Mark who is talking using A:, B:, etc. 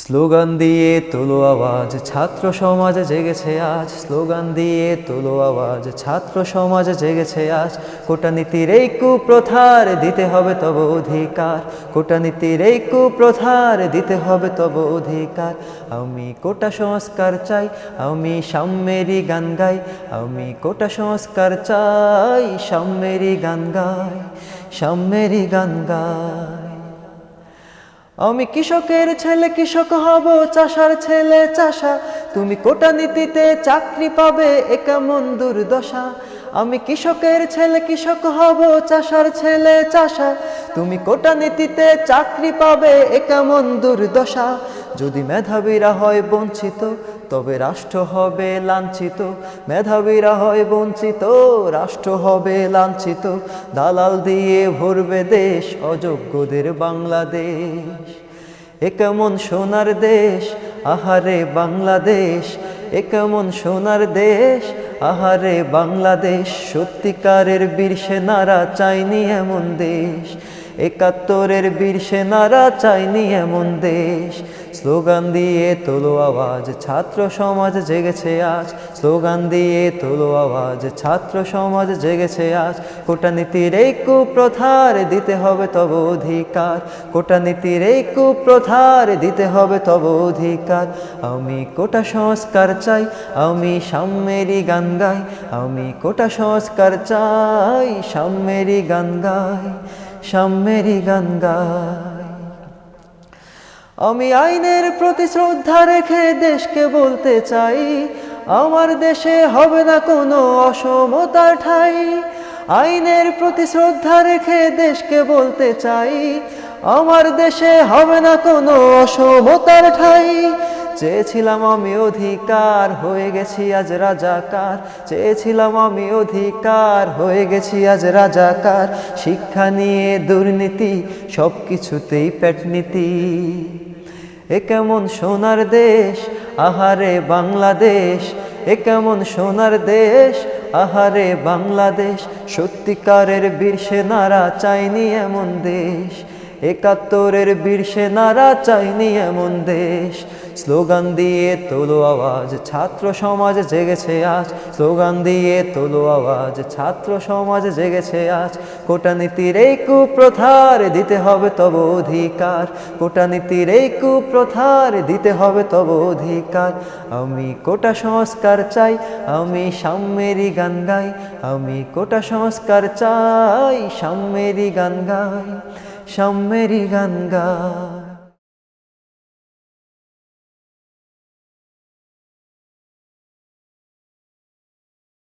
A: Slogan দিয়ে তোলো আওয়াজ, ছাত্র সমাজ জেগেছে আজ। স্লোগান দিয়ে তোলো আওয়াজ, ছাত্র সমাজ জেগেছে আজ। কোটানীতির এই কুপ্রথার দিতে হবে তব অধিকার। কোটানীতির এই কুপ্রথার দিতে হবে তব অধিকার। আমি কোটা সংস্কার চাই, আমি সাম্যেরই গান গাই। আমি কোটা সংস্কার চাই, সাম্যেরই গান গাই, সাম্যেরই গান গাই। আমি কৃষকের ছেলে কৃষক হব, চাষার ছেলে চাষা। তুমি কোটা নীতিতে চাকরি পাবে, এ কেমন দুর্দশা। আমি কৃষকের ছেলে কৃষক হব, চাষার ছেলে চাষা। তুমি কোটা নীতিতে চাকরি পাবে, এ কেমন দুর্দশা। যদি মেধাবীরা হয় বঞ্চিত, তবে রাষ্ট্র হবে লাঞ্ছিত। মেধাবীরা হয় বঞ্চিত, রাষ্ট্র হবে লাঞ্ছিত। দালাল দিয়ে ভরবে দেশ, অযোগ্যদের বাংলাদেশ। এ কেমন সোনার দেশ, আহারে বাংলাদেশ। এ কেমন সোনার দেশ, আহারে বাংলাদেশ। সত্যিকারের বীর সেনারা চাইনি এমন দেশ। ৭১-এর বীর সেনারা চাইনি এমন দেশ। স্লোগান দিয়ে তোলো আওয়াজ, ছাত্র সমাজ জেগেছে আজ। স্লোগান দিয়ে তোলো আওয়াজ, ছাত্র সমাজ জেগেছে আজ। কোটানীতির এই কুপ্রথার দিতে হবে তব অধিকার। কোটানীতির এই কুপ্রথার দিতে হবে তব অধিকার। আমি কোটা সংস্কার চাই, আমি সাম্যেরই গান গাই। আমি কোটা সংস্কার চাই, সাম্যেরই গান গাই, সাম্যেরই গান গাই। আমি আইনের প্রতি শ্রদ্ধা রেখে দেশকে বলতে চাই, আমার দেশে হবে না কোনো অসমতার ঠাঁই। আইনের প্রতি শ্রদ্ধা রেখে দেশকে বলতে চাই, আমার দেশে হবে না কোনো অসমতার ঠাঁই। চেয়েছিলাম আমি অধিকার, হয়ে গেছি আজ রাজাকার। চেয়েছিলাম আমি অধিকার, হয়ে গেছি আজ রাজাকার। শিক্ষা নিয়ে দুর্নীতি, সব কিছুতেই পেটনীতি। এ কেমন সোনার দেশ, আহারে বাংলাদেশ। এ কেমন সোনার দেশ, আহারে বাংলাদেশ। সত্যিকারের বীর সেনারা চাইনি এমন দেশ। ৭১-এর বীর সেনারা চাইনি এমন দেশ। স্লোগান দিয়ে তোলো আওয়াজ, ছাত্র সমাজ জেগেছে আজ। স্লোগান দিয়ে তোলো আওয়াজ, ছাত্র সমাজ জেগেছে আজ। কোটানীতির এই কুপ্রথার দিতে হবে তব অধিকার। কোটানীতির এই কুপ্রথার দিতে হবে তব অধিকার। আমি কোটা সংস্কার চাই, আমি সাম্যেরই গান গাই। আমি কোটা সংস্কার চাই, সাম্যেরই গান গাই, সাম্যেরই গান গাই।